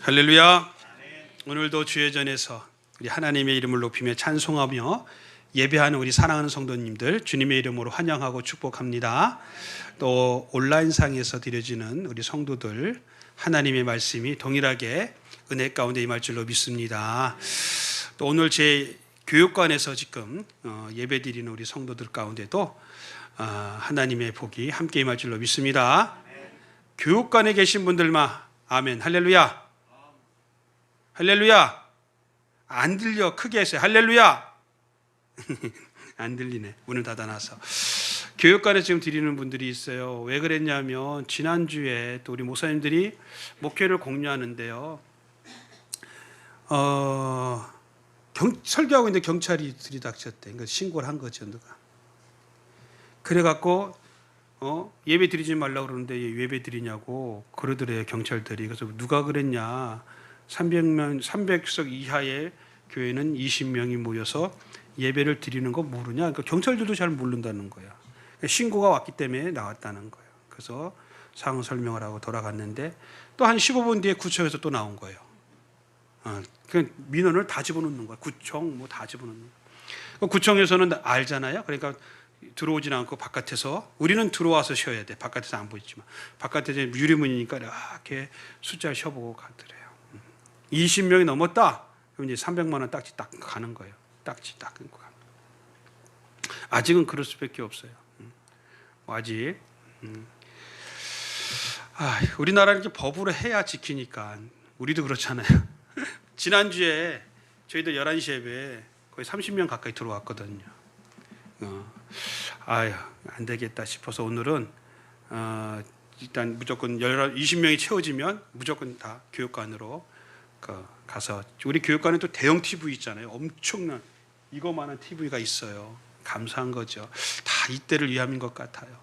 할렐루야. 오늘도 주의 전에서 우리 하나님의 이름을 높이며 찬송하며 예배하는 우리 사랑하는 성도님들 주님의 이름으로 환영하고 축복합니다. 또 온라인상에서 드려지는 우리 성도들 하나님의 말씀이 동일하게 은혜 가운데 임할 줄로 믿습니다. 또 오늘 제 교육관에서 지금 예배 드리는 우리 성도들 가운데도 하나님의 복이 함께 임할 줄로 믿습니다. 교육관에 계신 분들만 아멘. 할렐루야. 할렐루야. 안 들려. 크게 했어요. 할렐루야. 안 들리네. 문을 닫아놔서. 교육관에 지금 드리는 분들이 있어요. 왜 그랬냐면 지난주에 또 우리 목사님들이 목회를 공유하는데요. 설교하고 있는데 경찰이 들이닥쳤대. 그러니까 신고를 한 거죠. 누가. 그래갖고 예배 드리지 말라고 그러는데 예배 드리냐고 그러더래요. 경찰들이. 그래서 누가 그랬냐. 300석 이하의 교회는 20명이 모여서 예배를 드리는 거 모르냐. 그러니까 경찰들도 잘 모른다는 거야. 신고가 왔기 때문에 나왔다는 거예요. 그래서 상황 설명을 하고 돌아갔는데 또 한 15분 뒤에 구청에서 또 나온 거예요. 그 민원을 다 집어넣는 거야. 구청 뭐 다 집어넣는 거야. 구청에서는 알잖아요. 그러니까 들어오진 않고 바깥에서 우리는 들어와서 쉬어야 돼. 바깥에서 안 보이지만 바깥에서 유리문이니까 이렇게 숫자를 쉬어보고 가더래요. 20명이 넘었다. 그럼 이제 300만 원 딱지 딱 가는 거예요. 딱지 딱 끊고 가는 거예요. 아직은 그럴 수밖에 없어요. 아직. 우리나라는 이렇게 법으로 해야 지키니까 우리도 그렇잖아요. 지난주에 저희도 11시 예배 거의 30명 가까이 들어왔거든요. 안 되겠다 싶어서 오늘은 일단 무조건 20명이 채워지면 무조건 다 교육관으로 가서 우리 교육관에 또 대형 TV 있잖아요. 엄청난 이거만한 TV가 있어요. 감사한 거죠. 다 이때를 위함인 것 같아요.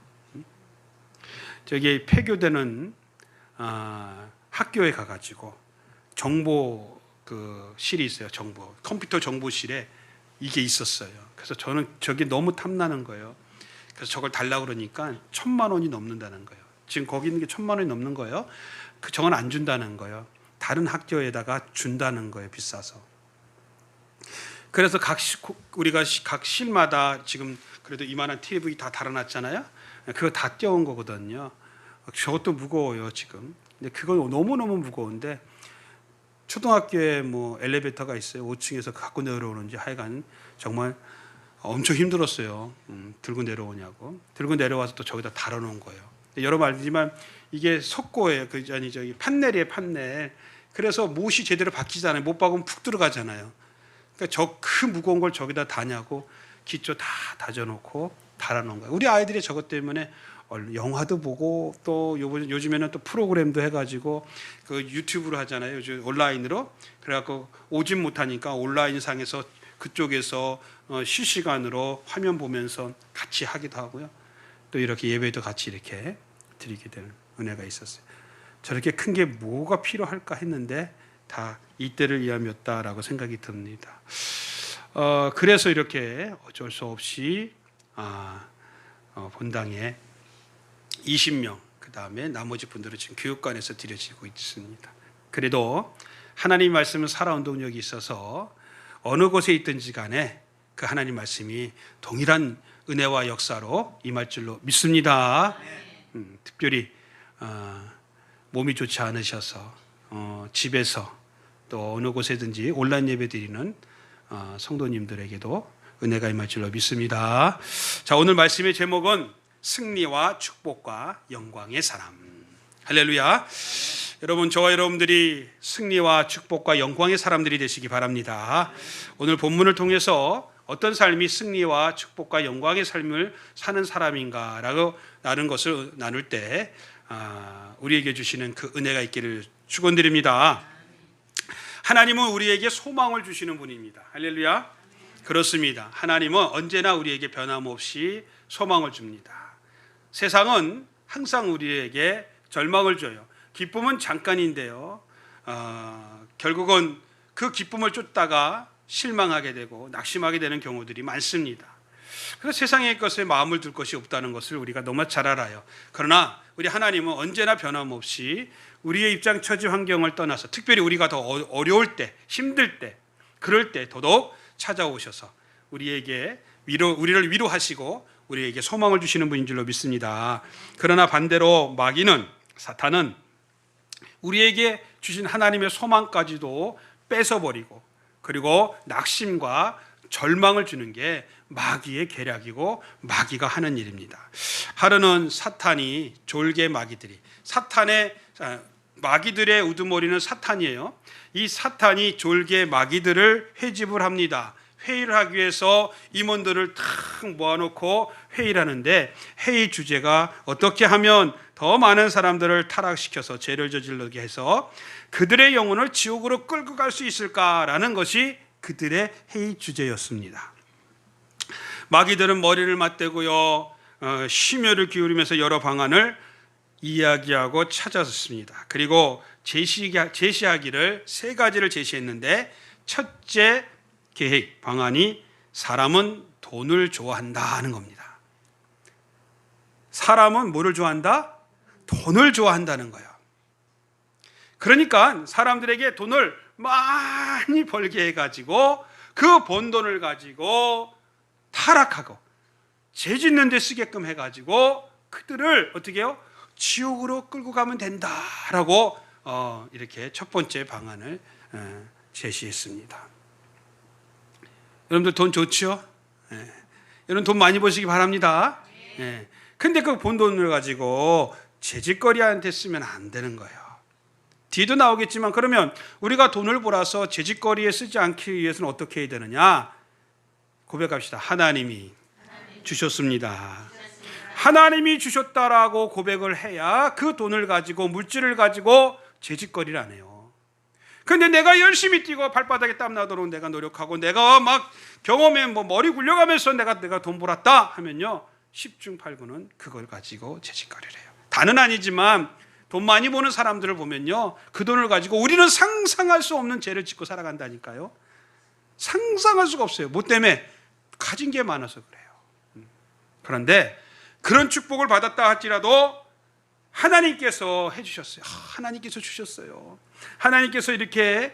저기 폐교되는 학교에 가가지고 정보 실이 있어요. 컴퓨터 정보실에 이게 있었어요. 그래서 저는 저게 너무 탐나는 거예요. 그래서 저걸 달라고 그러니까 1,000만 원이 넘는다는 거예요. 지금 거기 있는 게 1,000만 원이 넘는 거예요. 저건 안 준다는 거예요. 다른 학교에다가 준다는 거예요. 비싸서. 그래서 우리가 각 실마다 지금 그래도 이만한 TV 다 달아놨잖아요. 그거 다 떼어온 거거든요. 저것도 무거워요 지금. 근데 그건 너무너무 무거운데 초등학교에 뭐 엘리베이터가 있어요. 5층에서 갖고 내려오는지 하여간 정말 엄청 힘들었어요. 들고 내려오냐고. 들고 내려와서 또 저기다 달아놓은 거예요. 여러분 알지만 이게 석고예요. 판넬이에요. 판넬. 그래서 못이 제대로 박히지 않아요. 못 박으면 푹 들어가잖아요. 그러니까 저 큰 무거운 걸 저기다 다냐고 기초 다 다져놓고 달아놓은 거예요. 우리 아이들이 저것 때문에 영화도 보고 또 요즘에는 또 프로그램도 해가지고 그 유튜브로 하잖아요. 요즘 온라인으로. 그래갖고 오진 못하니까 온라인상에서 그쪽에서 실시간으로 화면 보면서 같이 하기도 하고요. 또 이렇게 예배도 같이 이렇게 드리게 되는 은혜가 있었어요. 저렇게 큰 게 뭐가 필요할까 했는데 다 이때를 위함이었다라고 생각이 듭니다. 그래서 이렇게 어쩔 수 없이 본당에 20명 그 다음에 나머지 분들은 지금 교육관에서 드려지고 있습니다. 그래도 하나님 말씀은 살아온 동력이 있어서 어느 곳에 있든지 간에 그 하나님 말씀이 동일한 은혜와 역사로 임할 줄로 믿습니다. 특별히 몸이 좋지 않으셔서 집에서 또 어느 곳에든지 온라인 예배 드리는 성도님들에게도 은혜가 임할 줄로 믿습니다. 자, 오늘 말씀의 제목은 승리와 축복과 영광의 사람. 할렐루야. 여러분, 저와 여러분들이 승리와 축복과 영광의 사람들이 되시기 바랍니다. 오늘 본문을 통해서 어떤 삶이 승리와 축복과 영광의 삶을 사는 사람인가라고 나눈 것을 나눌 때 우리에게 주시는 그 은혜가 있기를 축원드립니다. 하나님은 우리에게 소망을 주시는 분입니다. 할렐루야. 그렇습니다. 하나님은 언제나 우리에게 변함없이 소망을 줍니다. 세상은 항상 우리에게 절망을 줘요. 기쁨은 잠깐인데요. 결국은 그 기쁨을 쫓다가 실망하게 되고 낙심하게 되는 경우들이 많습니다. 그래서 세상의 것에 마음을 둘 것이 없다는 것을 우리가 너무 잘 알아요. 그러나 우리 하나님은 언제나 변함없이 우리의 입장, 처지, 환경을 떠나서 특별히 우리가 더 어려울 때, 힘들 때, 그럴 때 더더욱 찾아오셔서 우리를 위로하시고 우리에게 소망을 주시는 분인 줄로 믿습니다. 그러나 반대로 마귀는, 사탄은 우리에게 주신 하나님의 소망까지도 뺏어버리고 그리고 낙심과 절망을 주는 게 마귀의 계략이고 마귀가 하는 일입니다. 하루는 사탄이 졸개 마귀들이, 마귀들의 우두머리는 사탄이에요. 이 사탄이 졸개 마귀들을 회집을 합니다. 회의를 하기 위해서 임원들을 탁 모아놓고 회의를 하는데, 회의 주제가 어떻게 하면 더 많은 사람들을 타락시켜서 죄를 저지르게 해서 그들의 영혼을 지옥으로 끌고 갈 수 있을까라는 것이 그들의 회의 주제였습니다. 마귀들은 머리를 맞대고요, 심혈을 기울이면서 여러 방안을 이야기하고 찾았습니다. 그리고 제시하기를 3가지를 제시했는데, 첫째 계획, 방안이 사람은 돈을 좋아한다 하는 겁니다. 사람은 뭐를 좋아한다? 돈을 좋아한다는 거예요. 그러니까 사람들에게 돈을 많이 벌게 해가지고 그 번 돈을 가지고 타락하고 죄 짓는 데 쓰게끔 해가지고 그들을 어떻게 해요? 지옥으로 끌고 가면 된다라고 이렇게 첫 번째 방안을 제시했습니다. 여러분들 돈 좋죠? 여러분 돈 많이 버시기 바랍니다. 근데 그 번 돈을 가지고 재짓거리한테 쓰면 안 되는 거예요. 뒤도 나오겠지만, 그러면 우리가 돈을 벌어서 재짓거리에 쓰지 않기 위해서는 어떻게 해야 되느냐? 고백합시다. 하나님이 주셨습니다. 하나님이 주셨다라고 고백을 해야 그 돈을 가지고, 물질을 가지고 재짓거리를 안 해요. 근데 내가 열심히 뛰고 발바닥에 땀 나도록 내가 노력하고 내가 막 경험에 머리 굴려가면서 내가 돈 벌었다 하면요, 10중 8구는 그걸 가지고 재짓거리를 해요. 다는 아니지만 돈 많이 버는 사람들을 보면요, 그 돈을 가지고 우리는 상상할 수 없는 죄를 짓고 살아간다니까요. 상상할 수가 없어요. 뭐 때문에? 가진 게 많아서 그래요. 그런데 그런 축복을 받았다 할지라도 하나님께서 해주셨어요. 하나님께서 주셨어요. 하나님께서 이렇게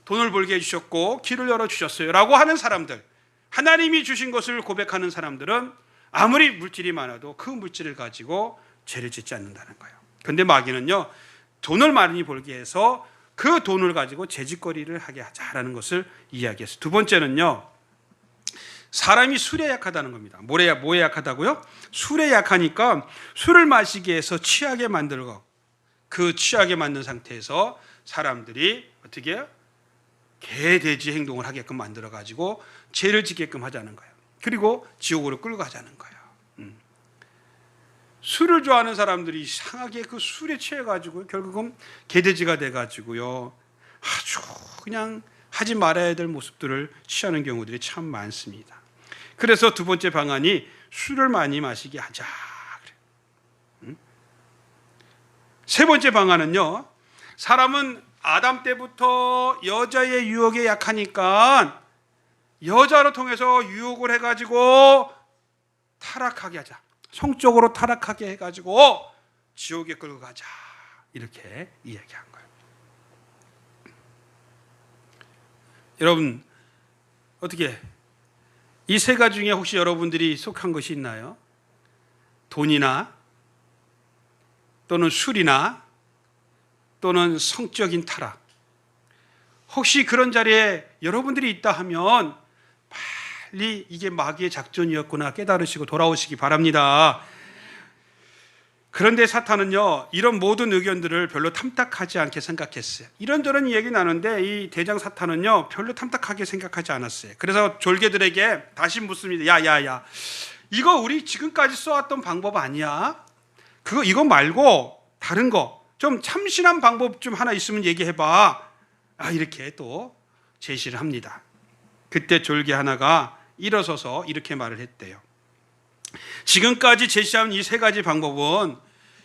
돈을 벌게 해주셨고 길을 열어주셨어요 라고 하는 사람들, 하나님이 주신 것을 고백하는 사람들은 아무리 물질이 많아도 그 물질을 가지고 죄를 짓지 않는다는 거예요. 그런데 마귀는요, 돈을 많이 벌게 해서 그 돈을 가지고 재짓거리를 하게 하자라는 것을 이야기했어요. 두 번째는요, 사람이 술에 약하다는 겁니다. 뭐에 약하다고요? 술에 약하니까 술을 마시게 해서 취하게 만들고, 그 취하게 만든 상태에서 사람들이 어떻게 해요? 개돼지 행동을 하게끔 만들어가지고 죄를 짓게끔 하자는 거예요. 그리고 지옥으로 끌고 가자는 거예요. 술을 좋아하는 사람들이 이상하게 그 술에 취해가지고 결국은 개돼지가 돼가지고요, 아주 그냥 하지 말아야 될 모습들을 취하는 경우들이 참 많습니다. 그래서 두 번째 방안이 술을 많이 마시게 하자. 세 번째 방안은요, 사람은 아담 때부터 여자의 유혹에 약하니까 여자를 통해서 유혹을 해가지고 타락하게 하자, 성적으로 타락하게 해가지고 지옥에 끌고 가자, 이렇게 이야기한 거예요. 여러분, 어떻게 이 세 가지 중에 혹시 여러분들이 속한 것이 있나요? 돈이나 또는 술이나 또는 성적인 타락, 혹시 그런 자리에 여러분들이 있다 하면 빨리 이게 마귀의 작전이었구나 깨달으시고 돌아오시기 바랍니다. 그런데 사탄은요, 이런 모든 의견들을 별로 탐탁하지 않게 생각했어요. 이런저런 이야기 나는데 이 대장 사탄은요, 별로 탐탁하게 생각하지 않았어요. 그래서 졸개들에게 다시 묻습니다. 야야야, 이거 우리 지금까지 써왔던 방법 아니야? 이거 말고 다른 거 좀 참신한 방법 좀 하나 있으면 얘기해봐. 이렇게 또 제시를 합니다. 그때 졸개 하나가 일어서서 이렇게 말을 했대요. 지금까지 제시한 이 세 가지 방법은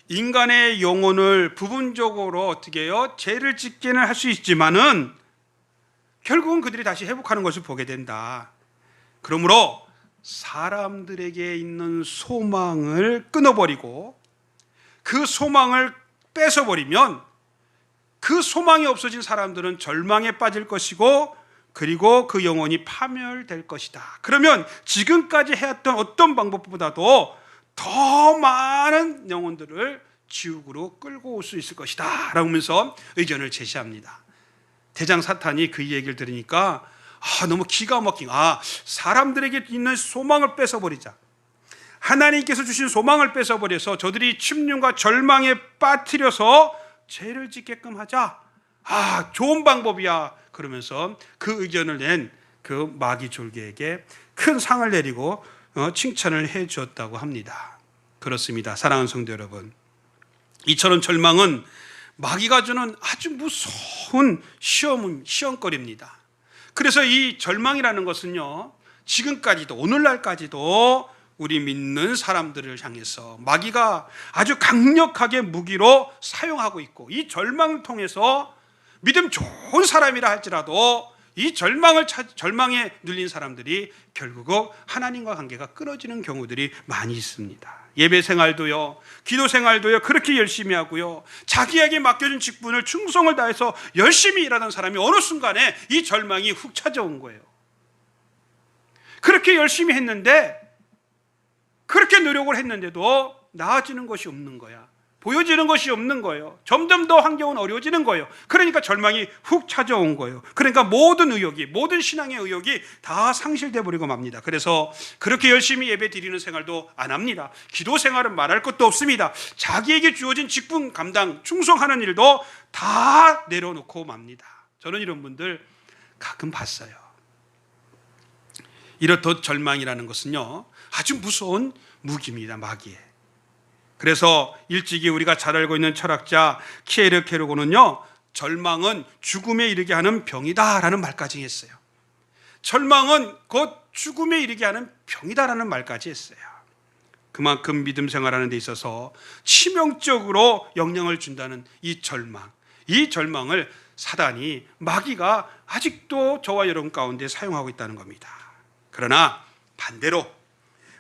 인간의 영혼을 부분적으로 어떻게 해요? 죄를 짓기는 할 수 있지만은 결국은 그들이 다시 회복하는 것을 보게 된다. 그러므로 사람들에게 있는 소망을 끊어버리고 그 소망을 뺏어버리면 그 소망이 없어진 사람들은 절망에 빠질 것이고 그리고 그 영혼이 파멸될 것이다. 그러면 지금까지 해왔던 어떤 방법보다도 더 많은 영혼들을 지옥으로 끌고 올 수 있을 것이다 라고 하면서 의견을 제시합니다. 대장 사탄이 그 얘기를 들으니까 너무 기가 막힌, 사람들에게 있는 소망을 뺏어버리자, 하나님께서 주신 소망을 뺏어버려서 저들이 침륜과 절망에 빠뜨려서 죄를 짓게끔 하자, 좋은 방법이야 그러면서 그 의견을 낸 그 마귀 졸개에게 큰 상을 내리고 칭찬을 해 주었다고 합니다. 그렇습니다. 사랑하는 성도 여러분, 이처럼 절망은 마귀가 주는 아주 무서운 시험거리입니다. 그래서 이 절망이라는 것은요, 지금까지도 오늘날까지도 우리 믿는 사람들을 향해서 마귀가 아주 강력하게 무기로 사용하고 있고, 이 절망을 통해서 믿음 좋은 사람이라 할지라도 이 절망에 눌린 사람들이 결국은 하나님과 관계가 끊어지는 경우들이 많이 있습니다. 예배 생활도요, 기도 생활도요, 그렇게 열심히 하고요, 자기에게 맡겨진 직분을 충성을 다해서 열심히 일하던 사람이 어느 순간에 이 절망이 훅 찾아온 거예요. 그렇게 열심히 했는데, 그렇게 노력을 했는데도 나아지는 것이 없는 거야. 보여지는 것이 없는 거예요. 점점 더 환경은 어려워지는 거예요. 그러니까 절망이 훅 찾아온 거예요. 그러니까 모든 의욕이, 모든 신앙의 의욕이 다 상실돼 버리고 맙니다. 그래서 그렇게 열심히 예배 드리는 생활도 안 합니다. 기도 생활은 말할 것도 없습니다. 자기에게 주어진 직분 감당, 충성하는 일도 다 내려놓고 맙니다. 저는 이런 분들 가끔 봤어요. 이렇듯 절망이라는 것은요, 아주 무서운 무기입니다. 마귀의. 그래서 일찍이 우리가 잘 알고 있는 철학자 키에르케르고는요, 절망은 죽음에 이르게 하는 병이다라는 말까지 했어요. 절망은 곧 죽음에 이르게 하는 병이다라는 말까지 했어요. 그만큼 믿음 생활하는 데 있어서 치명적으로 영향을 준다는 이 절망을 사단이, 마귀가 아직도 저와 여러분 가운데 사용하고 있다는 겁니다. 그러나 반대로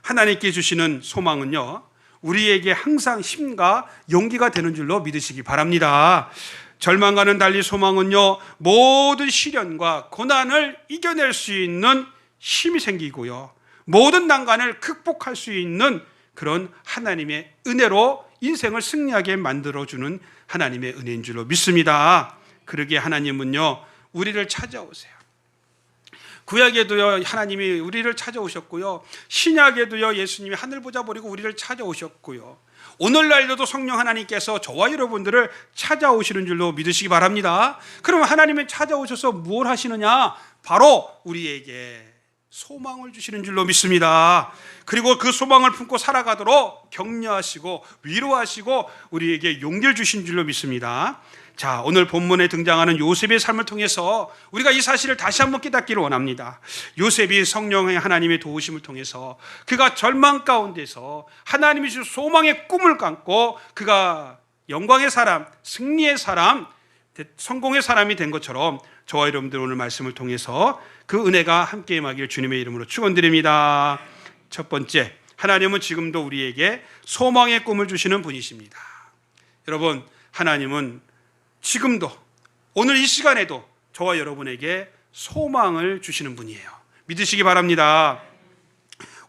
하나님께 주시는 소망은요, 우리에게 항상 힘과 용기가 되는 줄로 믿으시기 바랍니다. 절망과는 달리 소망은요, 모든 시련과 고난을 이겨낼 수 있는 힘이 생기고요, 모든 난관을 극복할 수 있는 그런 하나님의 은혜로 인생을 승리하게 만들어주는 하나님의 은혜인 줄로 믿습니다. 그러기에 하나님은요, 우리를 찾아오세요. 구약에도요, 하나님이 우리를 찾아오셨고요, 신약에도요, 예수님이 하늘 보자 버리고 우리를 찾아오셨고요, 오늘날도 성령 하나님께서 저와 여러분들을 찾아오시는 줄로 믿으시기 바랍니다. 그러면 하나님은 찾아오셔서 무엇 하시느냐? 바로 우리에게 소망을 주시는 줄로 믿습니다. 그리고 그 소망을 품고 살아가도록 격려하시고 위로하시고 우리에게 용기를 주신 줄로 믿습니다. 자, 오늘 본문에 등장하는 요셉의 삶을 통해서 우리가 이 사실을 다시 한번 깨닫기를 원합니다. 요셉이 성령의 하나님의 도우심을 통해서 그가 절망 가운데서 하나님이 주신 소망의 꿈을 감고 그가 영광의 사람, 승리의 사람, 성공의 사람이 된 것처럼 저와 여러분들 오늘 말씀을 통해서 그 은혜가 함께 임하길 주님의 이름으로 축원드립니다. 첫 번째, 하나님은 지금도 우리에게 소망의 꿈을 주시는 분이십니다. 여러분, 하나님은 지금도 오늘 이 시간에도 저와 여러분에게 소망을 주시는 분이에요. 믿으시기 바랍니다.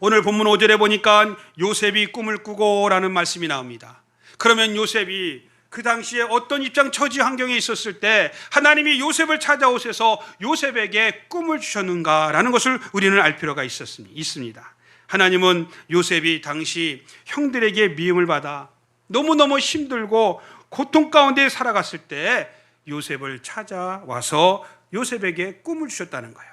오늘 본문 5절에 보니까 요셉이 꿈을 꾸고 라는 말씀이 나옵니다. 그러면 요셉이 그 당시에 어떤 입장 처지 환경에 있었을 때 하나님이 요셉을 찾아오셔서 요셉에게 꿈을 주셨는가라는 것을 우리는 알 필요가 있습니다. 하나님은 요셉이 당시 형들에게 미움을 받아 너무너무 힘들고 고통 가운데 살아갔을 때 요셉을 찾아와서 요셉에게 꿈을 주셨다는 거예요.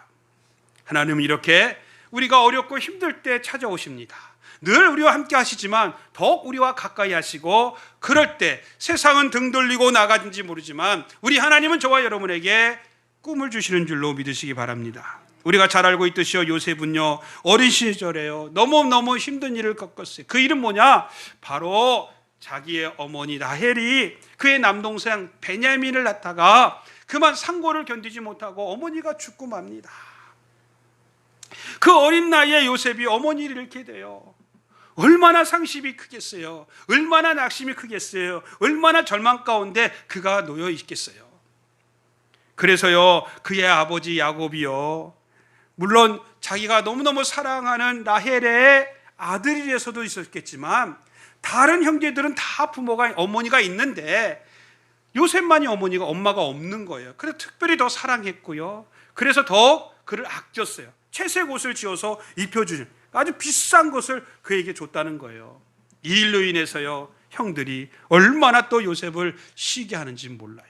하나님은 이렇게 우리가 어렵고 힘들 때 찾아오십니다. 늘 우리와 함께 하시지만 더욱 우리와 가까이 하시고, 그럴 때 세상은 등 돌리고 나가는지 모르지만 우리 하나님은 저와 여러분에게 꿈을 주시는 줄로 믿으시기 바랍니다. 우리가 잘 알고 있듯이요, 요셉은요 어린 시절에요 너무너무 힘든 일을 겪었어요. 그 일은 뭐냐? 바로 자기의 어머니 라헬이 그의 남동생 베냐민을 낳다가 그만 상고를 견디지 못하고 어머니가 죽고 맙니다. 그 어린 나이에 요셉이 어머니를 잃게 돼요. 얼마나 상심이 크겠어요. 얼마나 낙심이 크겠어요. 얼마나 절망 가운데 그가 놓여 있겠어요. 그래서요, 그의 아버지 야곱이요, 물론 자기가 너무너무 사랑하는 라헬의 아들이라서도 있었겠지만 다른 형제들은 다 부모가, 어머니가 있는데 요셉만이 엄마가 없는 거예요. 그래서 특별히 더 사랑했고요, 그래서 더 그를 아꼈어요. 채색 옷을 지어서 입혀주는 아주 비싼 것을 그에게 줬다는 거예요. 이 일로 인해서요, 형들이 얼마나 또 요셉을 시기 하는지 몰라요.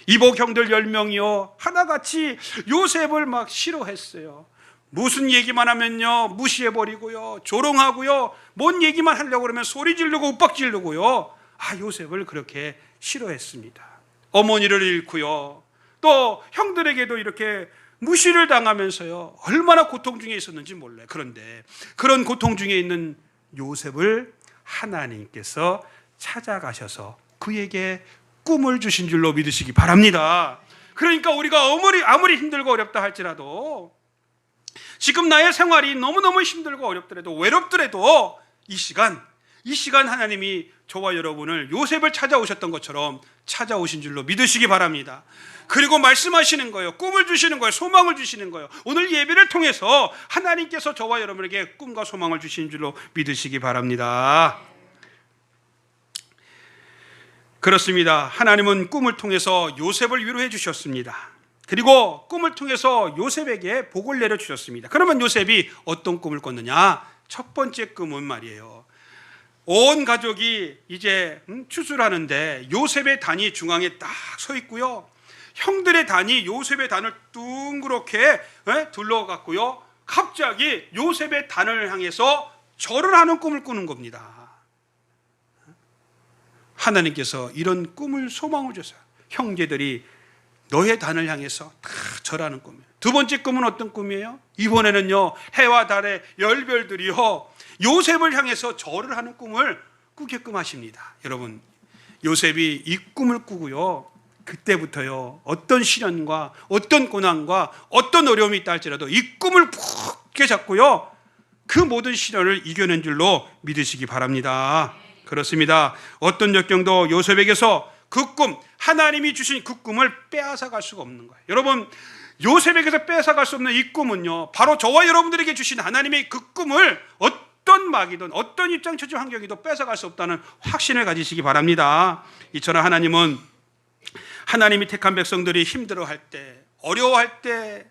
이복 형들 10명이요 하나같이 요셉을 막 싫어했어요. 무슨 얘기만 하면요 무시해버리고요, 조롱하고요, 뭔 얘기만 하려고 그러면 소리 지르고 윽박 지르고요, 요셉을 그렇게 싫어했습니다. 어머니를 잃고요, 또 형들에게도 이렇게 무시를 당하면서요, 얼마나 고통 중에 있었는지 몰라요. 그런데 그런 고통 중에 있는 요셉을 하나님께서 찾아가셔서 그에게 꿈을 주신 줄로 믿으시기 바랍니다. 그러니까 우리가 아무리 힘들고 어렵다 할지라도, 지금 나의 생활이 너무너무 힘들고 어렵더라도, 외롭더라도 이 시간 하나님이 저와 여러분을 요셉을 찾아오셨던 것처럼 찾아오신 줄로 믿으시기 바랍니다. 그리고 말씀하시는 거예요. 꿈을 주시는 거예요. 소망을 주시는 거예요. 오늘 예배를 통해서 하나님께서 저와 여러분에게 꿈과 소망을 주시는 줄로 믿으시기 바랍니다. 그렇습니다. 하나님은 꿈을 통해서 요셉을 위로해 주셨습니다. 그리고 꿈을 통해서 요셉에게 복을 내려주셨습니다. 그러면 요셉이 어떤 꿈을 꿨느냐? 첫 번째 꿈은 말이에요, 온 가족이 이제 추수하는데 요셉의 단이 중앙에 딱 서 있고요, 형들의 단이 요셉의 단을 둥그렇게 둘러갔고요, 갑자기 요셉의 단을 향해서 절을 하는 꿈을 꾸는 겁니다. 하나님께서 이런 꿈을 소망을 주셨어요. 형제들이 너의 단을 향해서 다 절하는 꿈이에요. 두 번째 꿈은 어떤 꿈이에요? 이번에는요, 해와 달의 열별들이요 요셉을 향해서 절을 하는 꿈을 꾸게끔 하십니다. 여러분, 요셉이 이 꿈을 꾸고요, 그때부터요 어떤 시련과 어떤 고난과 어떤 어려움이 있다 할지라도 이 꿈을 굳게 잡고요 그 모든 시련을 이겨낸 줄로 믿으시기 바랍니다. 그렇습니다. 어떤 역경도 요셉에게서 그 꿈, 하나님이 주신 그 꿈을 빼앗아 갈 수가 없는 거예요. 여러분, 요셉에게서 빼앗아 갈 수 없는 이 꿈은요, 바로 저와 여러분들에게 주신 하나님의 그 꿈을 어떤 막이든 어떤 입장, 처지, 환경이든 빼앗아 갈 수 없다는 확신을 가지시기 바랍니다. 이처럼 하나님은 하나님이 택한 백성들이 힘들어할 때, 어려워할 때,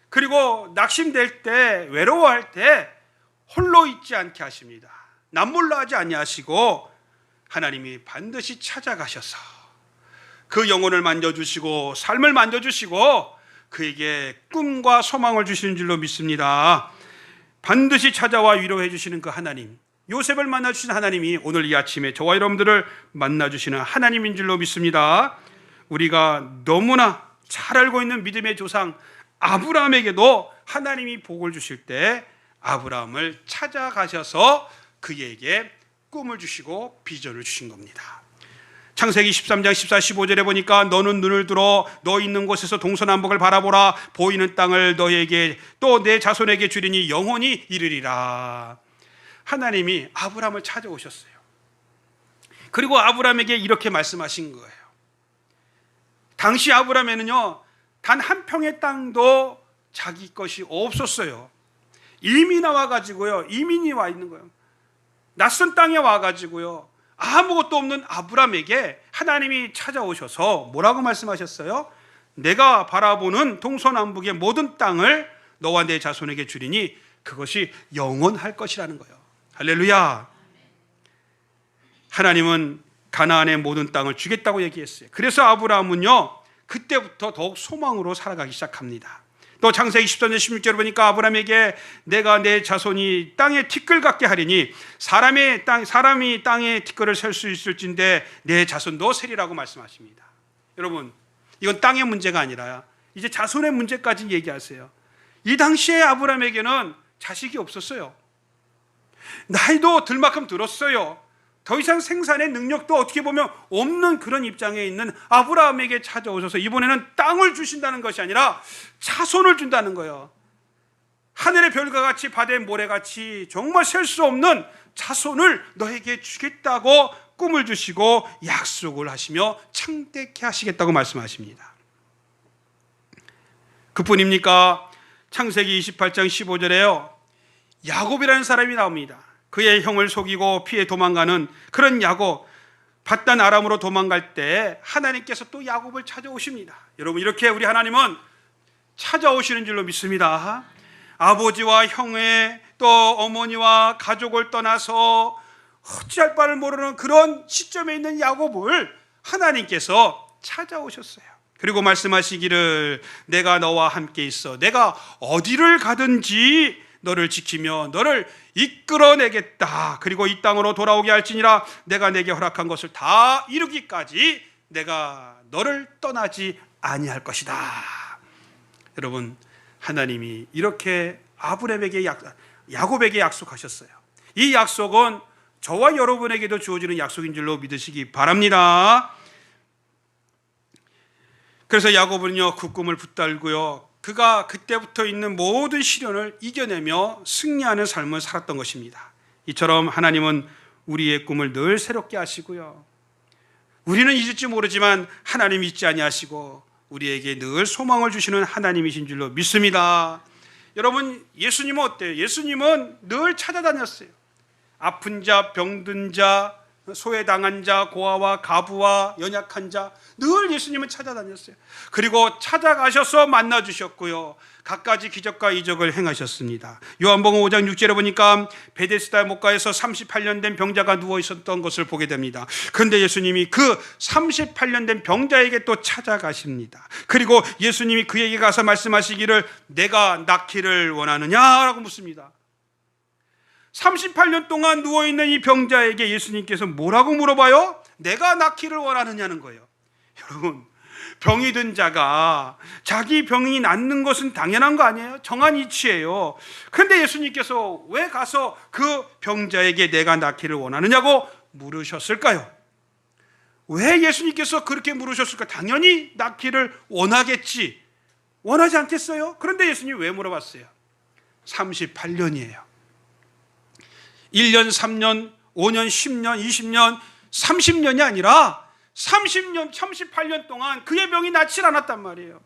그리고 낙심될 때, 외로워할 때 홀로 있지 않게 하십니다. 남몰라 하지 아니하시고 하나님이 반드시 찾아가셔서 그 영혼을 만져주시고 삶을 만져주시고 그에게 꿈과 소망을 주시는 줄로 믿습니다. 반드시 찾아와 위로해 주시는 그 하나님, 요셉을 만나주신 하나님이 오늘 이 아침에 저와 여러분들을 만나주시는 하나님인 줄로 믿습니다. 우리가 너무나 잘 알고 있는 믿음의 조상 아브라함에게도 하나님이 복을 주실 때 아브라함을 찾아가셔서 그에게 꿈을 주시고 비전을 주신 겁니다. 창세기 13장 14, 15절에 보니까 너는 눈을 들어 너 있는 곳에서 동서남북을 바라보라. 보이는 땅을 너에게 또 내 자손에게 주리니 영원히 이르리라. 하나님이 아브라함을 찾아오셨어요. 그리고 아브라함에게 이렇게 말씀하신 거예요. 당시 아브라함에는요 단 한 평의 땅도 자기 것이 없었어요. 이미 나와가지고요, 이민이 와 있는 거예요. 낯선 땅에 와가지고요 아무것도 없는 아브라함에게 하나님이 찾아오셔서 뭐라고 말씀하셨어요? 내가 바라보는 동서남북의 모든 땅을 너와 내 자손에게 주리니 그것이 영원할 것이라는 거예요. 할렐루야. 하나님은 가나안의 모든 땅을 주겠다고 얘기했어요. 그래서 아브라함은요 그때부터 더욱 소망으로 살아가기 시작합니다. 또 창세기 13장 16절을 보니까 아브라함에게 내가 내 자손이 땅에 티끌 같게 하리니 사람이 땅에 티끌을 셀 수 있을진데 내 자손도 세리라고 말씀하십니다. 여러분, 이건 땅의 문제가 아니라 이제 자손의 문제까지 얘기하세요. 이 당시에 아브라함에게는 자식이 없었어요. 나이도 들만큼 들었어요. 더 이상 생산의 능력도 어떻게 보면 없는 그런 입장에 있는 아브라함에게 찾아오셔서 이번에는 땅을 주신다는 것이 아니라 자손을 준다는 거예요. 하늘의 별과 같이 바다의 모래같이 정말 셀 수 없는 자손을 너에게 주겠다고 꿈을 주시고 약속을 하시며 창대케 하시겠다고 말씀하십니다. 그뿐입니까? 창세기 28장 15절에요, 야곱이라는 사람이 나옵니다. 그의 형을 속이고 피해 도망가는 그런 야곱, 밧단 아람으로 도망갈 때 하나님께서 또 야곱을 찾아오십니다. 여러분, 이렇게 우리 하나님은 찾아오시는 줄로 믿습니다. 아버지와 형의 또 어머니와 가족을 떠나서 어찌할 바를 모르는 그런 시점에 있는 야곱을 하나님께서 찾아오셨어요. 그리고 말씀하시기를 내가 너와 함께 있어 내가 어디를 가든지 너를 지키며 너를 이끌어내겠다. 그리고 이 땅으로 돌아오게 할지니라 내가 내게 허락한 것을 다 이루기까지 내가 너를 떠나지 아니할 것이다. 여러분, 하나님이 이렇게 야곱에게 약속하셨어요. 이 약속은 저와 여러분에게도 주어지는 약속인 줄로 믿으시기 바랍니다. 그래서 야곱은요, 그 꿈을 붙들고요, 그가 그때부터 있는 모든 시련을 이겨내며 승리하는 삶을 살았던 것입니다. 이처럼 하나님은 우리의 꿈을 늘 새롭게 하시고요, 우리는 잊을지 모르지만 하나님이 잊지 아니하시고 우리에게 늘 소망을 주시는 하나님이신 줄로 믿습니다. 여러분, 예수님은 어때요? 예수님은 늘 찾아다녔어요. 아픈 자, 병든 자, 소외당한 자, 고아와 가부와 연약한 자, 늘 예수님은 찾아다녔어요. 그리고 찾아가셔서 만나주셨고요, 갖가지 기적과 이적을 행하셨습니다. 요한복음 5장 6절에 보니까 베데스다 목가에서 38년 된 병자가 누워 있었던 것을 보게 됩니다. 그런데 예수님이 그 38년 된 병자에게 또 찾아가십니다. 그리고 예수님이 그에게 가서 말씀하시기를 내가 낫기를 원하느냐라고 묻습니다. 38년 동안 누워있는 이 병자에게 예수님께서 뭐라고 물어봐요? 내가 낫기를 원하느냐는 거예요. 여러분, 병이 든 자가 자기 병이 낫는 것은 당연한 거 아니에요? 정한 이치예요. 그런데 예수님께서 왜 가서 그 병자에게 내가 낫기를 원하느냐고 물으셨을까요? 왜 예수님께서 그렇게 물으셨을까? 당연히 낫기를 원하겠지, 원하지 않겠어요? 그런데 예수님이 왜 물어봤어요? 38년이에요 1년, 3년, 5년, 10년, 20년, 30년이 아니라 30년, 38년 동안 그의 병이 낫질 않았단 말이에요.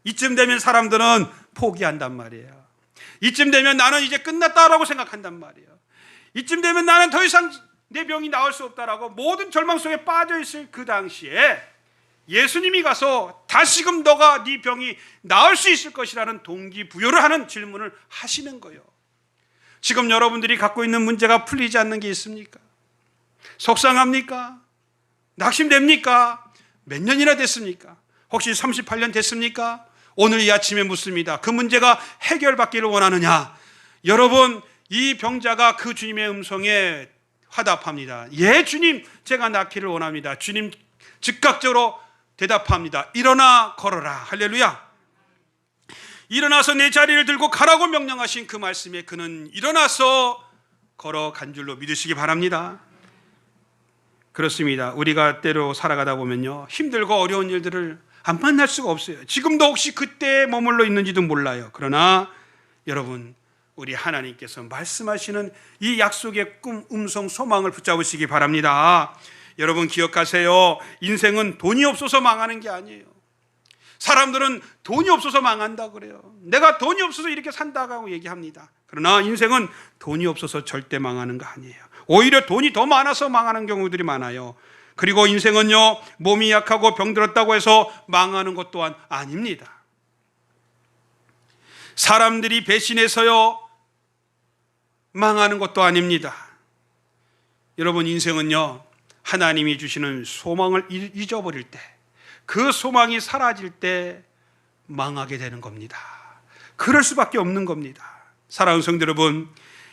이쯤 되면 사람들은 포기한단 말이에요. 이쯤 되면 나는 이제 끝났다라고 생각한단 말이에요. 이쯤 되면 나는 더 이상 내 병이 나을 수 없다라고 모든 절망 속에 빠져있을 그 당시에 예수님이 가서 다시금 너가 네 병이 나을 수 있을 것이라는 동기부여를 하는 질문을 하시는 거예요. 지금 여러분들이 갖고 있는 문제가 풀리지 않는 게 있습니까? 속상합니까? 낙심됩니까? 몇 년이나 됐습니까? 혹시 38년 됐습니까? 오늘 이 아침에 묻습니다. 그 문제가 해결받기를 원하느냐? 여러분, 이 병자가 그 주님의 음성에 화답합니다. 예, 주님, 제가 낫기를 원합니다. 주님 즉각적으로 대답합니다. 일어나 걸어라. 할렐루야. 일어나서 내 자리를 들고 가라고 명령하신 그 말씀에 그는 일어나서 걸어간 줄로 믿으시기 바랍니다. 그렇습니다. 우리가 때로 살아가다 보면요, 힘들고 어려운 일들을 안 만날 수가 없어요. 지금도 혹시 그때에 머물러 있는지도 몰라요. 그러나 여러분, 우리 하나님께서 말씀하시는 이 약속의 꿈, 음성, 소망을 붙잡으시기 바랍니다. 여러분 기억하세요. 인생은 돈이 없어서 망하는 게 아니에요. 사람들은 돈이 없어서 망한다 그래요. 내가 돈이 없어서 이렇게 산다고 얘기합니다. 그러나 인생은 돈이 없어서 절대 망하는 거 아니에요. 오히려 돈이 더 많아서 망하는 경우들이 많아요. 그리고 인생은요, 몸이 약하고 병들었다고 해서 망하는 것 또한 아닙니다. 사람들이 배신해서요 망하는 것도 아닙니다. 여러분, 인생은요, 하나님이 주시는 소망을 잊어버릴 때, 그 소망이 사라질 때 망하게 되는 겁니다. 그럴 수밖에 없는 겁니다. 사랑하는 성도 여러분,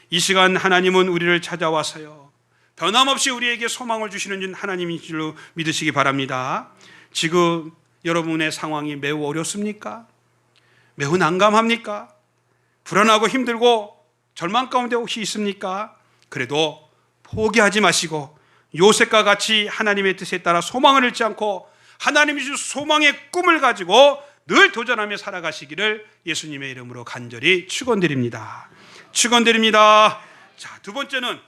이 시간 하나님은 우리를 찾아와서요, 변함없이 우리에게 소망을 주시는 하나님인 줄로 믿으시기 바랍니다. 지금 여러분의 상황이 매우 어렵습니까? 매우 난감합니까? 불안하고 힘들고 절망 가운데 혹시 있습니까? 그래도 포기하지 마시고 요셉과 같이 하나님의 뜻에 따라 소망을 잃지 않고 하나님이 주신 소망의 꿈을 가지고 늘 도전하며 살아가시기를 예수님의 이름으로 간절히 축원드립니다. 축원드립니다. 자, 두 번째는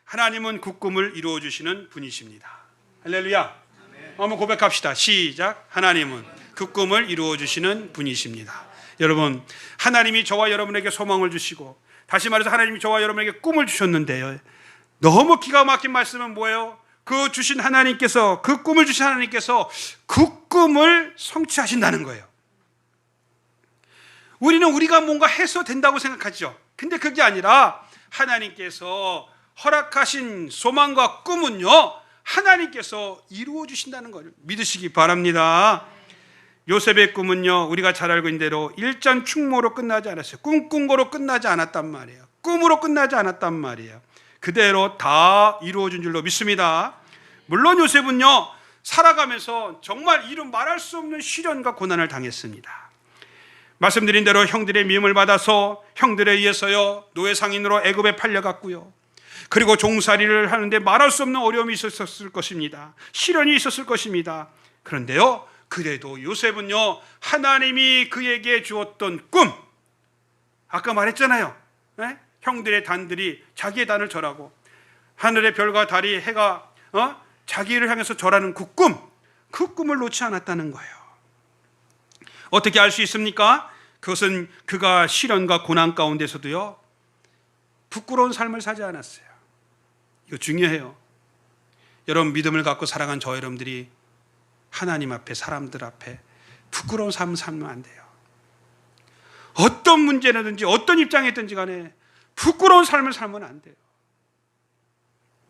하나님은 그 꿈을 이루어 주시는 분이십니다. 할렐루야. 한번 고백합시다. 시작. 하나님은 그 꿈을 이루어 주시는 분이십니다. 여러분, 하나님이 저와 여러분에게 소망을 주시고, 다시 말해서 하나님이 저와 여러분에게 꿈을 주셨는데요, 너무 기가 막힌 말씀은 뭐예요? 그 주신 하나님께서, 그 꿈을 주신 하나님께서 그 꿈을 성취하신다는 거예요. 우리는 우리가 뭔가 해서 된다고 생각하죠. 근데 그게 아니라 하나님께서 허락하신 소망과 꿈은요, 하나님께서 이루어 주신다는 걸 믿으시기 바랍니다. 요셉의 꿈은요, 우리가 잘 알고 있는 대로 일전 충모로 끝나지 않았어요. 꿈꾼 거로 끝나지 않았단 말이에요. 꿈으로 끝나지 않았단 말이에요. 그대로 다 이루어진 줄로 믿습니다. 물론 요셉은요, 살아가면서 정말 이루 말할 수 없는 시련과 고난을 당했습니다. 말씀드린 대로 형들의 미움을 받아서 형들에 의해서요, 노예 상인으로 애굽에 팔려갔고요, 그리고 종살이를 하는데 말할 수 없는 어려움이 있었을 것입니다. 시련이 있었을 것입니다. 그런데요, 그래도 요셉은요, 하나님이 그에게 주었던 꿈, 아까 말했잖아요, 네? 형들의 단들이 자기의 단을 절하고 하늘의 별과 달이 해가 자기를 향해서 절하는 그 꿈을 놓지 않았다는 거예요. 어떻게 알 수 있습니까? 그것은 그가 시련과 고난 가운데서도요, 부끄러운 삶을 살지 않았어요. 이거 중요해요. 여러분, 믿음을 갖고 살아간 저 여러분들이 하나님 앞에, 사람들 앞에 부끄러운 삶을 살면 안 돼요. 어떤 문제라든지 어떤 입장에 있든지 간에 부끄러운 삶을 살면 안 돼요.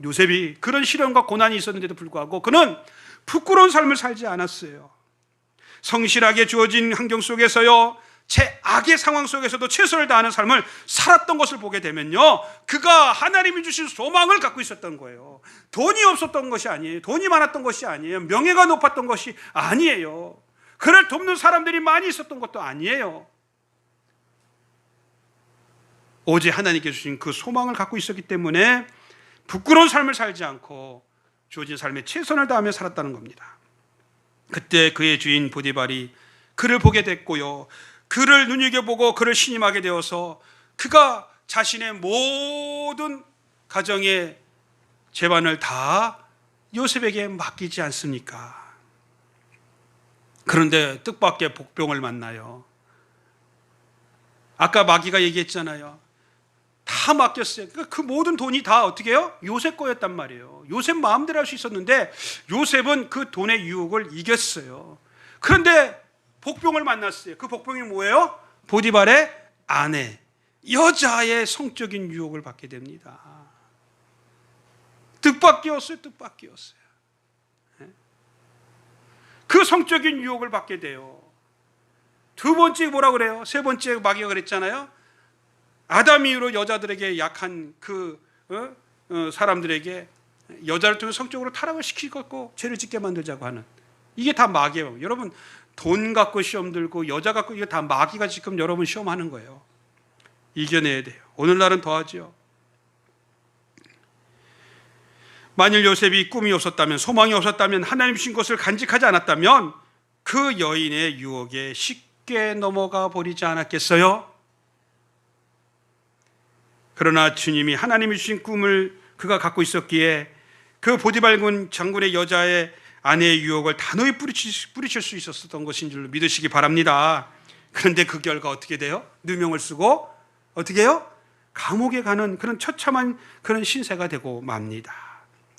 요셉이 그런 시련과 고난이 있었는데도 불구하고 그는 부끄러운 삶을 살지 않았어요. 성실하게 주어진 환경 속에서요, 최악의 상황 속에서도 최선을 다하는 삶을 살았던 것을 보게 되면요, 그가 하나님이 주신 소망을 갖고 있었던 거예요. 돈이 없었던 것이 아니에요. 돈이 많았던 것이 아니에요. 명예가 높았던 것이 아니에요. 그를 돕는 사람들이 많이 있었던 것도 아니에요. 오직 하나님께 주신 그 소망을 갖고 있었기 때문에 부끄러운 삶을 살지 않고 주어진 삶에 최선을 다하며 살았다는 겁니다. 그때 그의 주인 보디발이 그를 보게 됐고요, 그를 눈여겨보고 그를 신임하게 되어서 그가 자신의 모든 가정의 재반을 다 요셉에게 맡기지 않습니까? 그런데 뜻밖의 복병을 만나요. 아까 마귀가 얘기했잖아요. 다 맡겼어요. 그 모든 돈이 다 어떻게 해요? 요셉 거였단 말이에요. 요셉 마음대로 할 수 있었는데 요셉은 그 돈의 유혹을 이겼어요. 그런데 복병을 만났어요. 그 복병이 뭐예요? 보디발의 아내, 여자의 성적인 유혹을 받게 됩니다. 뜻밖이었어요. 그 성적인 유혹을 받게 돼요. 두 번째 뭐라 그래요? 세 번째 마귀가 그랬잖아요. 아담 이후로 여자들에게 약한 그 사람들에게 여자를 통해 성적으로 타락을 시키고 죄를 짓게 만들자고 하는, 이게 다 마귀예요. 여러분, 돈 갖고 시험 들고 여자 갖고, 이게 다 마귀가 지금 여러분 시험하는 거예요. 이겨내야 돼요. 오늘날은 더하죠. 만일 요셉이 꿈이 없었다면, 소망이 없었다면, 하나님 주신 것을 간직하지 않았다면 그 여인의 유혹에 쉽게 넘어가 버리지 않았겠어요? 그러나 주님이 하나님이 주신 꿈을 그가 갖고 있었기에 그 보디발군 장군의 여자의 아내의 유혹을 단호히 뿌리칠 수 있었던 것인 줄로 믿으시기 바랍니다. 그런데 그 결과 어떻게 돼요? 누명을 쓰고 어떻게 해요? 감옥에 가는 그런 처참한 그런 신세가 되고 맙니다.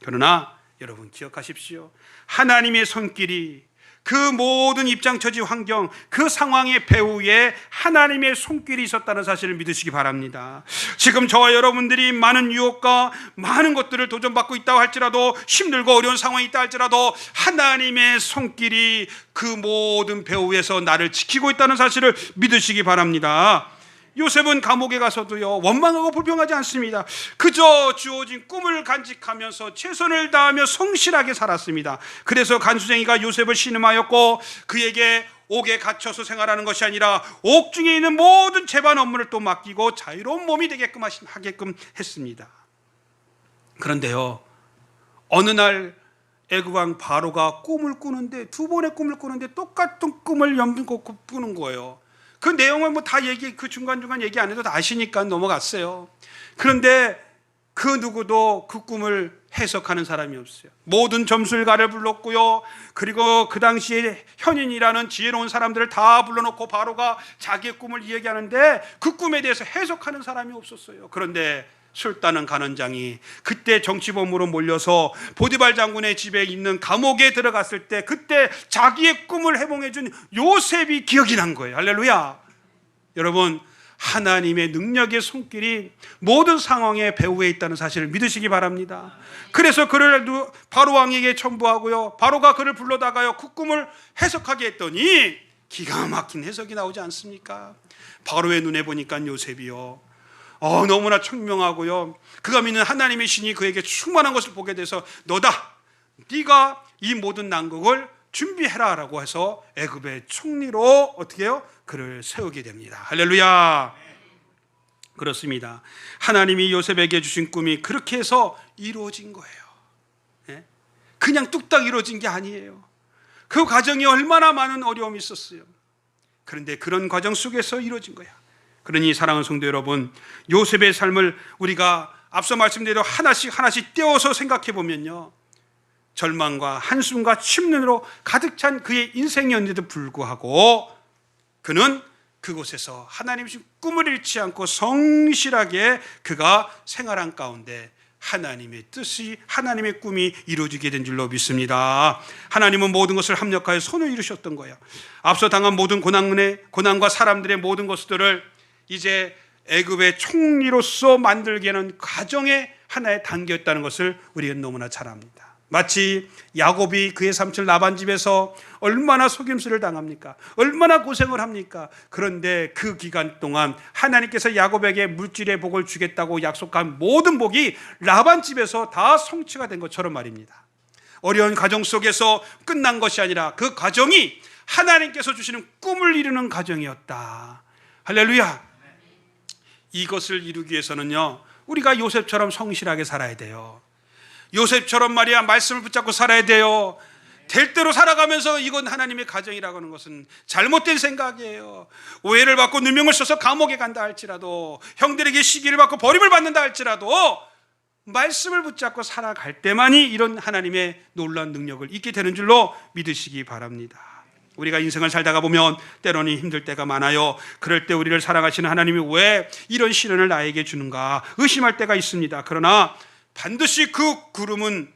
그러나 여러분 기억하십시오. 하나님의 손길이 그 모든 입장, 처지, 환경, 그 상황의 배후에 하나님의 손길이 있었다는 사실을 믿으시기 바랍니다. 지금 저와 여러분들이 많은 유혹과 많은 것들을 도전받고 있다고 할지라도, 힘들고 어려운 상황이 있다 할지라도 하나님의 손길이 그 모든 배후에서 나를 지키고 있다는 사실을 믿으시기 바랍니다. 요셉은 감옥에 가서도요 원망하고 불평하지 않습니다. 그저 주어진 꿈을 간직하면서 최선을 다하며 성실하게 살았습니다. 그래서 간수쟁이가 요셉을 신음하였고 그에게 옥에 갇혀서 생활하는 것이 아니라 옥중에 있는 모든 재반 업무를 또 맡기고 자유로운 몸이 되게끔 하게끔 했습니다. 그런데요, 어느 날 애굽 왕 바로가 꿈을 꾸는데, 두 번의 꿈을 꾸는데 똑같은 꿈을 연고 꾸는 거예요. 그 내용은 뭐 다 그 중간중간 얘기 안 해도 다 아시니까 넘어갔어요. 그런데 그 누구도 그 꿈을 해석하는 사람이 없어요. 모든 점술가를 불렀고요, 그리고 그 당시에 현인이라는 지혜로운 사람들을 다 불러놓고 바로가 자기의 꿈을 이야기하는데 그 꿈에 대해서 해석하는 사람이 없었어요. 그런데 술따는 간원장이 그때 정치범으로 몰려서 보디발 장군의 집에 있는 감옥에 들어갔을 때 그때 자기의 꿈을 해몽해준 요셉이 기억이 난 거예요. 할렐루야. 여러분, 하나님의 능력의 손길이 모든 상황에 배후에 있다는 사실을 믿으시기 바랍니다. 그래서 그를 바로 왕에게 첨부하고요, 바로가 그를 불러다가요 그 꿈을 해석하게 했더니 기가 막힌 해석이 나오지 않습니까? 바로의 눈에 보니까 요셉이요, 너무나 청명하고요, 그가 믿는 하나님의 신이 그에게 충만한 것을 보게 돼서 너다, 네가 이 모든 난국을 준비해라 라고 해서 애굽의 총리로 어떻게 해요? 그를 세우게 됩니다. 할렐루야. 그렇습니다. 하나님이 요셉에게 주신 꿈이 그렇게 해서 이루어진 거예요. 그냥 뚝딱 이루어진 게 아니에요. 그 과정이 얼마나 많은 어려움이 있었어요. 그런데 그런 과정 속에서 이루어진 거야. 그러니 사랑하는 성도 여러분, 요셉의 삶을 우리가 앞서 말씀드린 하나씩 하나씩 떼어서 생각해 보면요, 절망과 한숨과 침눈으로 가득 찬 그의 인생이었는데도 불구하고 그는 그곳에서 하나님 주신 꿈을 잃지 않고 성실하게 그가 생활한 가운데 하나님의 뜻이, 하나님의 꿈이 이루어지게 된 줄로 믿습니다. 하나님은 모든 것을 합력하여 손을 이루셨던 거예요. 앞서 당한 모든 고난과 사람들의 모든 것들을 이제 애굽의 총리로서 만들게 하는 과정의 하나의 단계였다는 것을 우리는 너무나 잘 압니다. 마치 야곱이 그의 삼촌 라반 집에서 얼마나 속임수를 당합니까? 얼마나 고생을 합니까? 그런데 그 기간 동안 하나님께서 야곱에게 물질의 복을 주겠다고 약속한 모든 복이 라반 집에서 다 성취가 된 것처럼 말입니다. 어려운 과정 속에서 끝난 것이 아니라 그 과정이 하나님께서 주시는 꿈을 이루는 과정이었다. 할렐루야. 이것을 이루기 위해서는요, 우리가 요셉처럼 성실하게 살아야 돼요. 요셉처럼 말이야 말씀을 붙잡고 살아야 돼요. 될 대로 살아가면서 이건 하나님의 가정이라고 하는 것은 잘못된 생각이에요. 오해를 받고 누명을 써서 감옥에 간다 할지라도, 형들에게 시기를 받고 버림을 받는다 할지라도 말씀을 붙잡고 살아갈 때만이 이런 하나님의 놀라운 능력을 잊게 되는 줄로 믿으시기 바랍니다. 우리가 인생을 살다가 보면 때로는 힘들 때가 많아요. 그럴 때 우리를 사랑하시는 하나님이 왜 이런 시련을 나에게 주는가 의심할 때가 있습니다. 그러나 반드시 그 구름은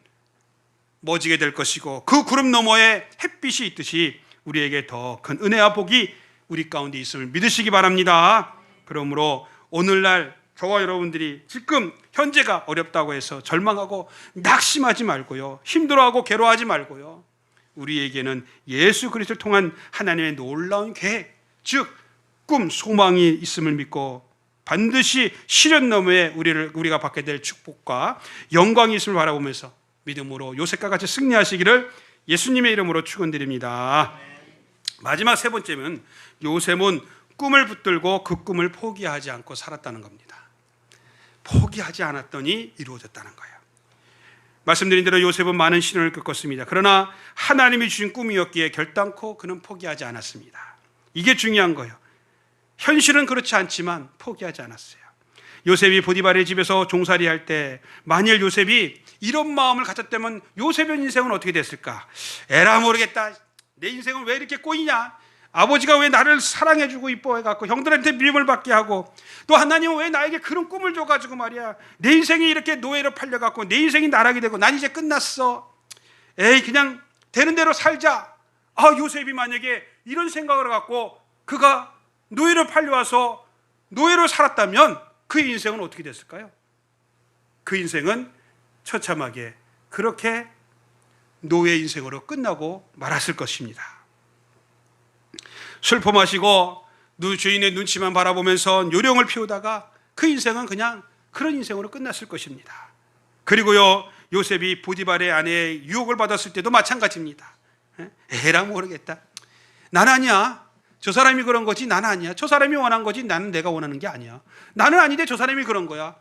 멎게 될 것이고 그 구름 너머에 햇빛이 있듯이 우리에게 더 큰 은혜와 복이 우리 가운데 있음을 믿으시기 바랍니다. 그러므로 오늘날 저와 여러분들이 지금 현재가 어렵다고 해서 절망하고 낙심하지 말고요, 힘들어하고 괴로워하지 말고요, 우리에게는 예수 그리스도를 통한 하나님의 놀라운 계획, 즉 꿈, 소망이 있음을 믿고 반드시 시련 너머에 우리가 받게 될 축복과 영광이 있음을 바라보면서 믿음으로 요셉과 같이 승리하시기를 예수님의 이름으로 축원드립니다. 마지막 세 번째는 요셉은 꿈을 붙들고 그 꿈을 포기하지 않고 살았다는 겁니다. 포기하지 않았더니 이루어졌다는 거예요. 말씀드린 대로 요셉은 많은 시련을 겪었습니다. 그러나 하나님이 주신 꿈이었기에 결단코 그는 포기하지 않았습니다. 이게 중요한 거예요. 현실은 그렇지 않지만 포기하지 않았어요. 요셉이 보디발의 집에서 종살이할 때 만일 요셉이 이런 마음을 가졌다면 요셉의 인생은 어떻게 됐을까? 에라 모르겠다. 내 인생은 왜 이렇게 꼬이냐? 아버지가 왜 나를 사랑해주고 이뻐해갖고 형들한테 미움을 받게 하고 또 하나님은 왜 나에게 그런 꿈을 줘가지고 말이야 내 인생이 이렇게 노예로 팔려갖고 내 인생이 나락이 되고 난 이제 끝났어. 에이 그냥 되는 대로 살자. 요셉이 만약에 이런 생각을 갖고 그가 노예로 팔려와서 노예로 살았다면 그의 인생은 어떻게 됐을까요? 그 인생은 처참하게 그렇게 노예 인생으로 끝나고 말았을 것입니다. 슬퍼 마시고 주인의 눈치만 바라보면서 요령을 피우다가 그 인생은 그냥 그런 인생으로 끝났을 것입니다. 그리고요, 요셉이 보디발의 아내의 유혹을 받았을 때도 마찬가지입니다. 에라 모르겠다. 난 아니야. 저 사람이 그런 거지 난 아니야. 저 사람이 원한 거지 나는 내가 원하는 게 아니야. 나는 아닌데 저 사람이 그런 거야.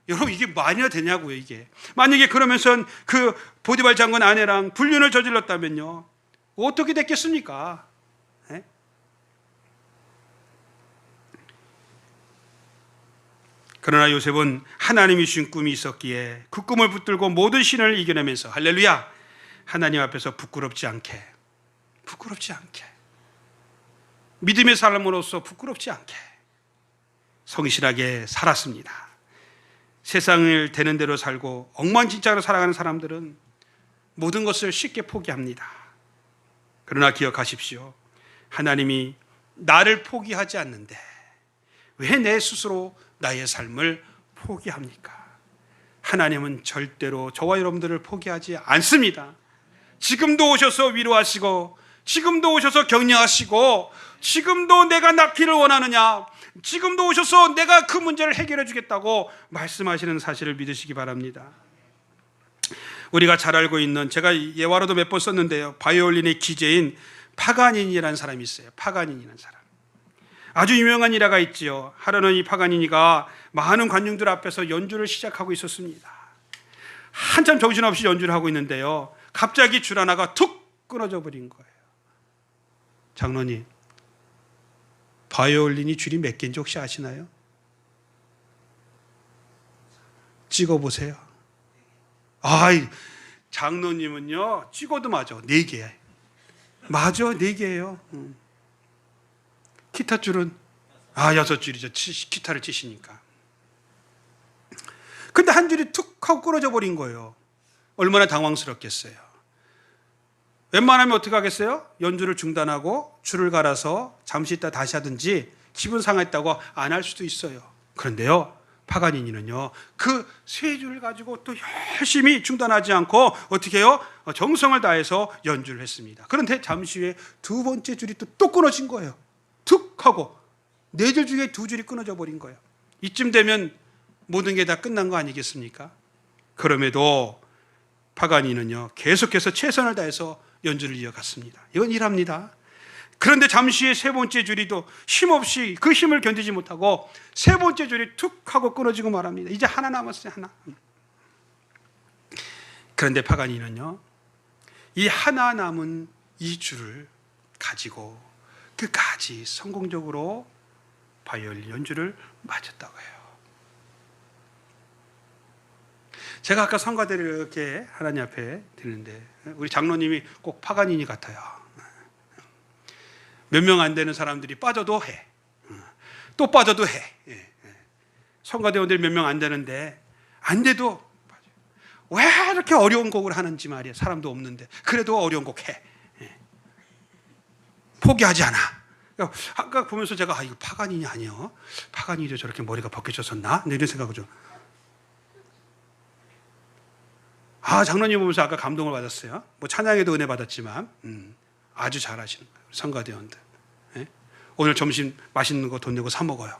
여러분 이게 말이나 되냐고요. 이게 만약에 그러면서 그 보디발 장군 아내랑 불륜을 저질렀다면요 어떻게 됐겠습니까? 네? 그러나 요셉은 하나님이 주신 꿈이 있었기에 그 꿈을 붙들고 모든 신을 이겨내면서 할렐루야, 하나님 앞에서 부끄럽지 않게 믿음의 삶으로서 부끄럽지 않게 성실하게 살았습니다. 세상을 되는 대로 살고 엉망진창으로 살아가는 사람들은 모든 것을 쉽게 포기합니다. 그러나 기억하십시오. 하나님이 나를 포기하지 않는데 왜 내 스스로 나의 삶을 포기합니까? 하나님은 절대로 저와 여러분들을 포기하지 않습니다. 지금도 오셔서 위로하시고, 지금도 오셔서 격려하시고, 지금도 내가 낫기를 원하느냐, 지금도 오셔서 내가 그 문제를 해결해 주겠다고 말씀하시는 사실을 믿으시기 바랍니다. 우리가 잘 알고 있는, 제가 예화로도 몇 번 썼는데요, 바이올린의 기재인 파가니니라는 사람이 있어요. 파가니니라는 사람, 아주 유명한 일화가 있지요. 하루는 이 파가니니가 많은 관중들 앞에서 연주를 시작하고 있었습니다. 한참 정신없이 연주를 하고 있는데요, 갑자기 줄 하나가 툭 끊어져 버린 거예요. 장로님, 바이올린이 줄이 몇 개인지 혹시 아시나요? 찍어보세요. 장로님은요 찍어도 맞아, 4개. 맞아, 4개예요. 기타 줄은 6줄이죠. 기타를 치시니까. 근데 한 줄이 툭 하고 끊어져 버린 거예요. 얼마나 당황스럽겠어요. 웬만하면 어떻게 하겠어요? 연주를 중단하고 줄을 갈아서 잠시 있다 다시 하든지, 기분 상했다고 안 할 수도 있어요. 그런데요, 파가니니는요 그 3줄을 가지고 또 열심히 중단하지 않고 어떻게 해요? 정성을 다해서 연주를 했습니다. 그런데 잠시 후에 2번째 줄이 또 끊어진 거예요. 툭 하고 4줄 중에 2줄이 끊어져 버린 거예요. 이쯤 되면 모든 게 다 끝난 거 아니겠습니까? 그럼에도 파가니는요 계속해서 최선을 다해서 연주를 이어갔습니다. 이건 일합니다. 그런데 잠시 후에 3번째 줄이 또 힘없이 그 힘을 견디지 못하고 3번째 줄이 툭 하고 끊어지고 말합니다. 이제 하나 남았어요, 하나. 그런데 파가니는요 이 하나 남은 이 줄을 가지고 끝까지 성공적으로 바이올린 연주를 마쳤다고 해요. 제가 아까 성가대를 이렇게 하나님 앞에 드리는데, 우리 장로님이 꼭 파가니니 같아요. 몇 명 안 되는 사람들이 빠져도 해, 또 빠져도 해. 성가대원들이 몇 명 안 되는데 안 돼도 왜 이렇게 어려운 곡을 하는지 말이야. 사람도 없는데 그래도 어려운 곡 해. 포기하지 않아. 아까 보면서 제가 이거 파가니니 아니요? 파가니도 저렇게 머리가 벗겨졌었나? 이런 생각이죠. 장로님 보면서 아까 감동을 받았어요. 뭐 찬양에도 은혜 받았지만 아주 잘하시는 거예요. 성가대원들. 오늘 점심 맛있는 거 돈 내고 사 먹어요.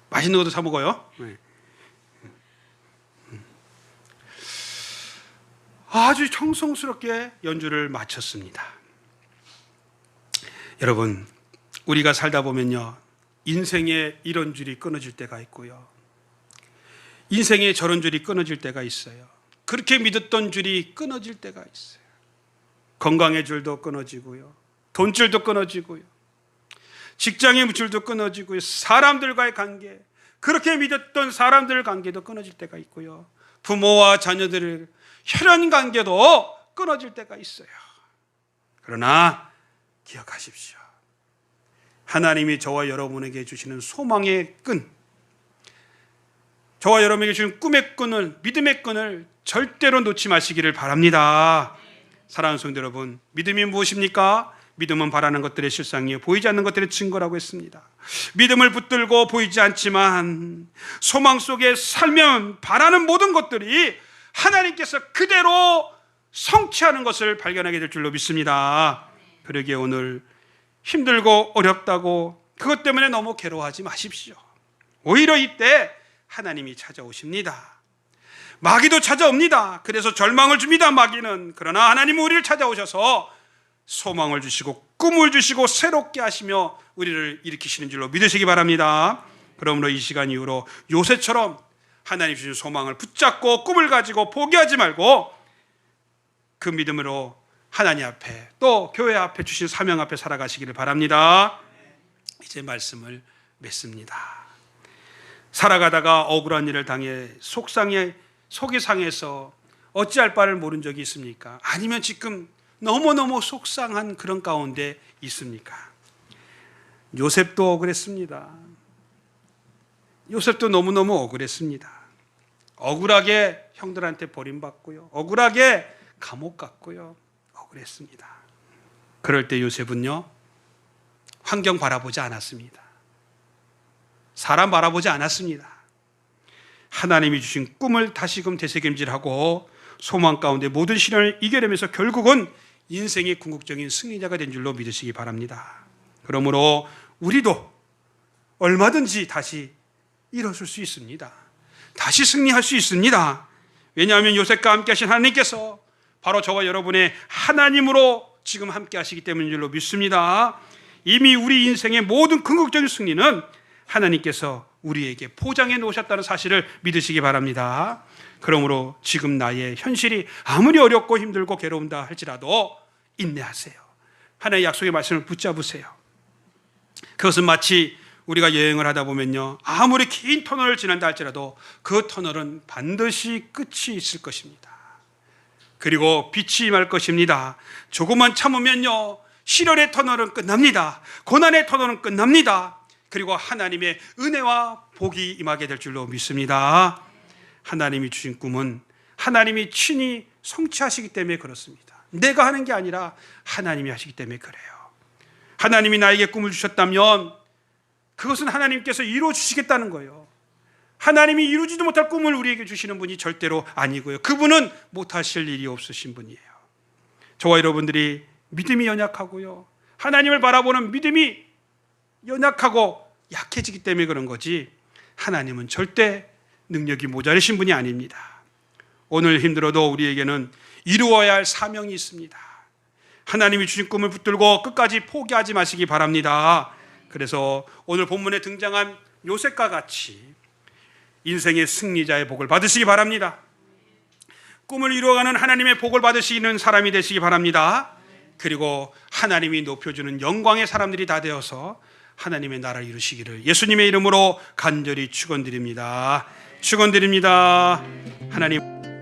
맛있는 것도 사 먹어요. 아주 청성스럽게 연주를 마쳤습니다. 여러분, 우리가 살다 보면요 인생에 이런 줄이 끊어질 때가 있고요, 인생에 저런 줄이 끊어질 때가 있어요. 그렇게 믿었던 줄이 끊어질 때가 있어요. 건강의 줄도 끊어지고요, 돈줄도 끊어지고요, 직장의 줄도 끊어지고요, 사람들과의 관계, 그렇게 믿었던 사람들 관계도 끊어질 때가 있고요, 부모와 자녀들의 혈연 관계도 끊어질 때가 있어요. 그러나 기억하십시오. 하나님이 저와 여러분에게 주시는 소망의 끈, 저와 여러분에게 주신 꿈의 끈을, 믿음의 끈을 절대로 놓지 마시기를 바랍니다. 사랑하는 성도 여러분, 믿음이 무엇입니까? 믿음은 바라는 것들의 실상이요 보이지 않는 것들의 증거라고 했습니다. 믿음을 붙들고 보이지 않지만 소망 속에 살면 바라는 모든 것들이 하나님께서 그대로 성취하는 것을 발견하게 될 줄로 믿습니다. 그러기에 오늘 힘들고 어렵다고 그것 때문에 너무 괴로워하지 마십시오. 오히려 이때 하나님이 찾아오십니다. 마귀도 찾아옵니다. 그래서 절망을 줍니다, 마귀는. 그러나 하나님은 우리를 찾아오셔서 소망을 주시고 꿈을 주시고 새롭게 하시며 우리를 일으키시는 줄로 믿으시기 바랍니다. 그러므로 이 시간 이후로 요셉처럼 하나님 주신 소망을 붙잡고 꿈을 가지고 포기하지 말고 그 믿음으로 하나님 앞에 또 교회 앞에 주신 사명 앞에 살아가시기를 바랍니다. 이제 말씀을 맺습니다. 살아가다가 억울한 일을 당해 속이 상해서 어찌할 바를 모른 적이 있습니까? 아니면 지금 너무너무 속상한 그런 가운데 있습니까? 요셉도 억울했습니다. 요셉도 너무너무 억울했습니다. 억울하게 형들한테 버림받고요, 억울하게 감옥 갔고요, 억울했습니다. 그럴 때 요셉은요, 환경 바라보지 않았습니다. 사람 바라보지 않았습니다. 하나님이 주신 꿈을 다시금 되새김질하고 소망 가운데 모든 시련을 이겨내면서 결국은 인생의 궁극적인 승리자가 된 줄로 믿으시기 바랍니다. 그러므로 우리도 얼마든지 다시 일어설 수 있습니다. 다시 승리할 수 있습니다. 왜냐하면 요셉과 함께 하신 하나님께서 바로 저와 여러분의 하나님으로 지금 함께 하시기 때문인 줄로 믿습니다. 이미 우리 인생의 모든 궁극적인 승리는 하나님께서 우리에게 포장해 놓으셨다는 사실을 믿으시기 바랍니다. 그러므로 지금 나의 현실이 아무리 어렵고 힘들고 괴로운다 할지라도 인내하세요. 하나님의 약속의 말씀을 붙잡으세요. 그것은 마치 우리가 여행을 하다 보면요, 아무리 긴 터널을 지난다 할지라도 그 터널은 반드시 끝이 있을 것입니다. 그리고 빛이 임할 것입니다. 조금만 참으면요, 시련의 터널은 끝납니다. 고난의 터널은 끝납니다. 그리고 하나님의 은혜와 복이 임하게 될 줄로 믿습니다. 하나님이 주신 꿈은 하나님이 친히 성취하시기 때문에 그렇습니다. 내가 하는 게 아니라 하나님이 하시기 때문에 그래요. 하나님이 나에게 꿈을 주셨다면 그것은 하나님께서 이루어 주시겠다는 거예요. 하나님이 이루지도 못할 꿈을 우리에게 주시는 분이 절대로 아니고요, 그분은 못하실 일이 없으신 분이에요. 저와 여러분들이 믿음이 연약하고요, 하나님을 바라보는 믿음이 연약하고 약해지기 때문에 그런 거지, 하나님은 절대 능력이 모자르신 분이 아닙니다. 오늘 힘들어도 우리에게는 이루어야 할 사명이 있습니다. 하나님이 주신 꿈을 붙들고 끝까지 포기하지 마시기 바랍니다. 그래서 오늘 본문에 등장한 요셉과 같이 인생의 승리자의 복을 받으시기 바랍니다. 꿈을 이루어가는 하나님의 복을 받으시는 사람이 되시기 바랍니다. 그리고 하나님이 높여주는 영광의 사람들이 다 되어서 하나님의 나라를 이루시기를 예수님의 이름으로 간절히 축원드립니다. 축원드립니다. 하나님.